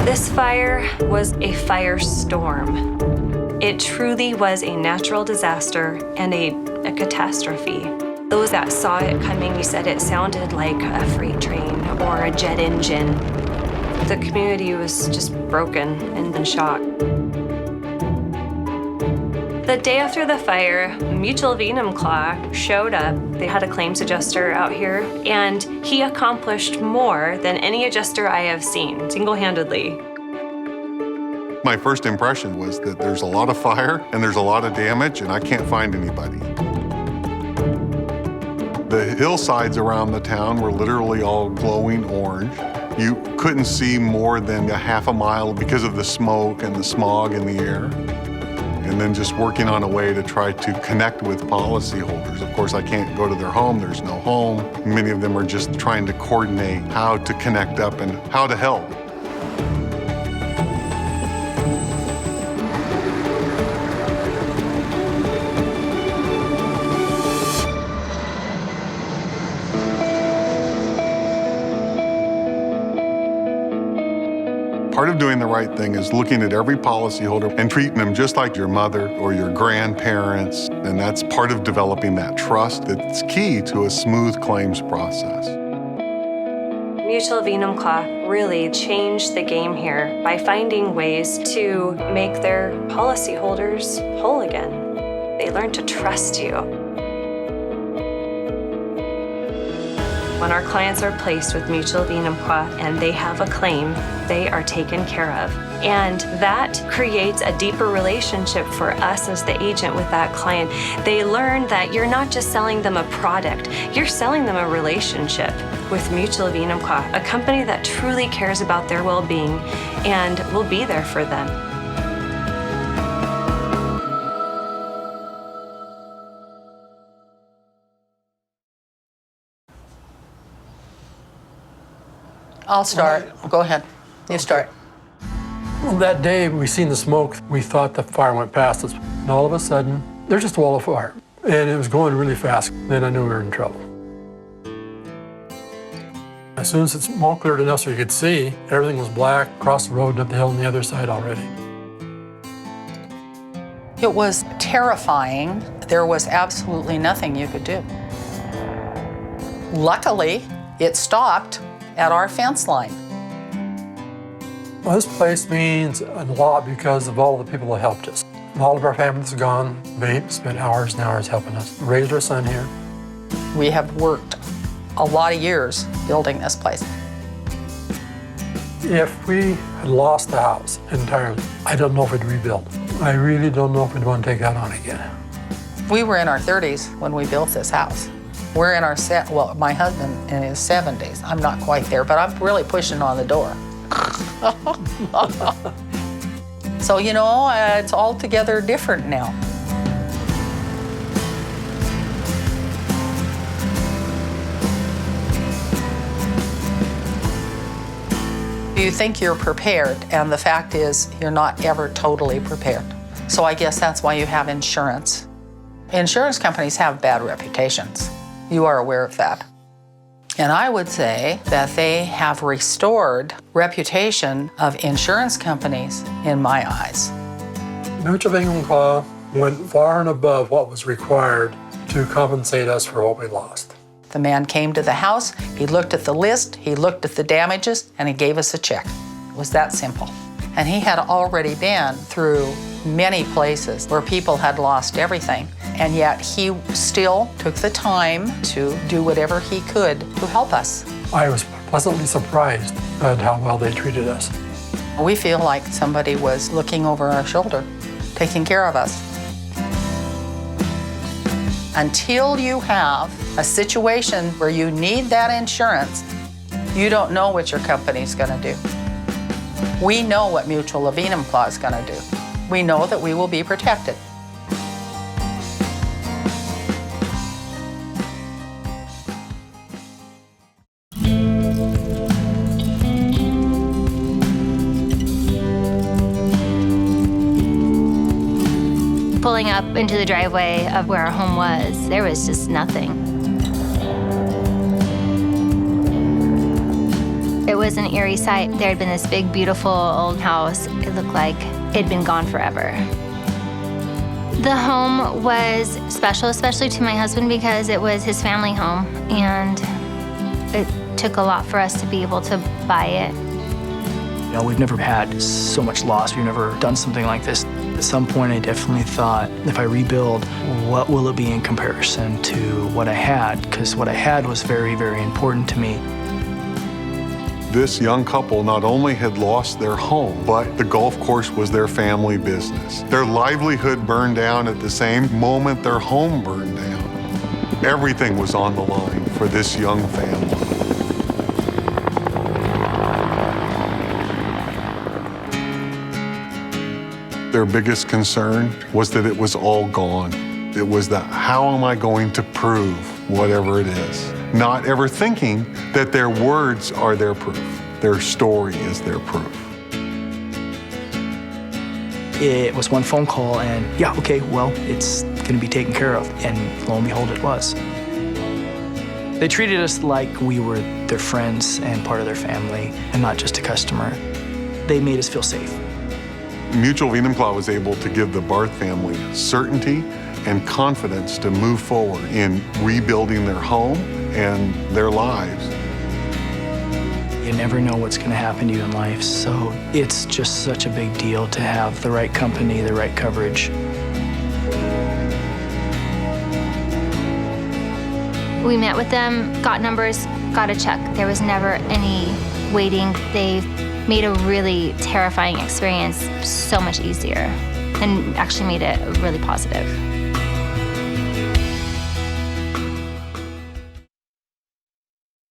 This fire was a firestorm. It truly was a natural disaster and a catastrophe. Those that saw it coming said it sounded like a freight train or a jet engine. The community was just broken and in shock. The day after the fire, Mutual of Enumclaw showed up. They had a claims adjuster out here, and he accomplished more than any adjuster I have seen, single-handedly. My first impression was that there's a lot of fire and there's a lot of damage, and I can't find anybody. The hillsides around the town were literally all glowing orange. You couldn't see more than a half a mile because of the smoke and the smog in the air. And then just working on a way to try to connect with policyholders. Of course, I can't go to their home, there's no home. Many of them are just trying to coordinate how to connect up and how to help. Part of doing the right thing is looking at every policyholder and treating them just like your mother or your grandparents, and that's part of developing that trust that's key to a smooth claims process. Mutual of Enumclaw really changed the game here by finding ways to make their policyholders whole again. They learned to trust you. When our clients are placed with Mutual of Enumclaw and they have a claim, they are taken care of. And that creates a deeper relationship for us as the agent with that client. They learn that you're not just selling them a product, you're selling them a relationship with Mutual of Enumclaw, a company that truly cares about their well-being and will be there for them. I'll start. Go ahead. You start. Well, that day we seen the smoke, we thought the fire went past us. And all of a sudden, there's just a wall of fire. And it was going really fast. Then I knew we were in trouble. As soon as the smoke cleared enough so you could see, everything was black, across the road and up the hill on the other side already. It was terrifying. There was absolutely nothing you could do. Luckily, it stopped at our fence line. Well, this place means a lot because of all the people that helped us. All of our families are gone. They spent hours and hours helping us. Raised our son here. We have worked a lot of years building this place. If we had lost the house entirely, I don't know if we'd rebuild. I really don't know if we'd want to take that on again. We were in our 30s when we built this house. We're in our well, my husband in his 70s. I'm not quite there, but I'm really pushing on the door. So, you know, it's altogether different now. You think you're prepared, and the fact is you're not ever totally prepared. So I guess that's why you have insurance. Insurance companies have bad reputations. You are aware of that. And I would say that they have restored reputation of insurance companies in my eyes. Mutual of Enumclaw went far and above what was required to compensate us for what we lost. The man came to the house, he looked at the list, he looked at the damages, and he gave us a check. It was that simple. And he had already been through many places where people had lost everything, and yet he still took the time to do whatever he could to help us. I was pleasantly surprised at how well they treated us. We feel like somebody was looking over our shoulder, taking care of us. Until you have a situation where you need that insurance, you don't know what your company's gonna do. We know what Mutual of Enumclaw is gonna do. We know that we will be protected. Pulling pulling up into the driveway of where our home was, there was just nothing. It was an eerie sight. There had been this big, beautiful old house. It looked like it had been gone forever. The home was special, especially to my husband, because it was his family home, and it took a lot for us to be able to buy it. You know, we've never had so much loss. We've never done something like this. At some point, I definitely thought, if I rebuild, what will it be in comparison to what I had? Because what I had was very, very important to me. This young couple not only had lost their home, but the golf course was their family business. Their livelihood burned down at the same moment their home burned down. Everything was on the line for this young family. Their biggest concern was that it was all gone. It was the how am I going to prove whatever it is? Not ever thinking that their words are their proof. Their story is their proof. It was one phone call and, yeah, okay, well, it's gonna be taken care of. And lo and behold, it was. They treated us like we were their friends and part of their family and not just a customer. They made us feel safe. Mutual of Enumclaw was able to give the Barth family certainty and confidence to move forward in rebuilding their home and their lives. You never know what's going to happen to you in life, so it's just such a big deal to have the right company, the right coverage. We met with them, got numbers, got a check. There was never any waiting. They made a really terrifying experience so much easier and actually made it really positive.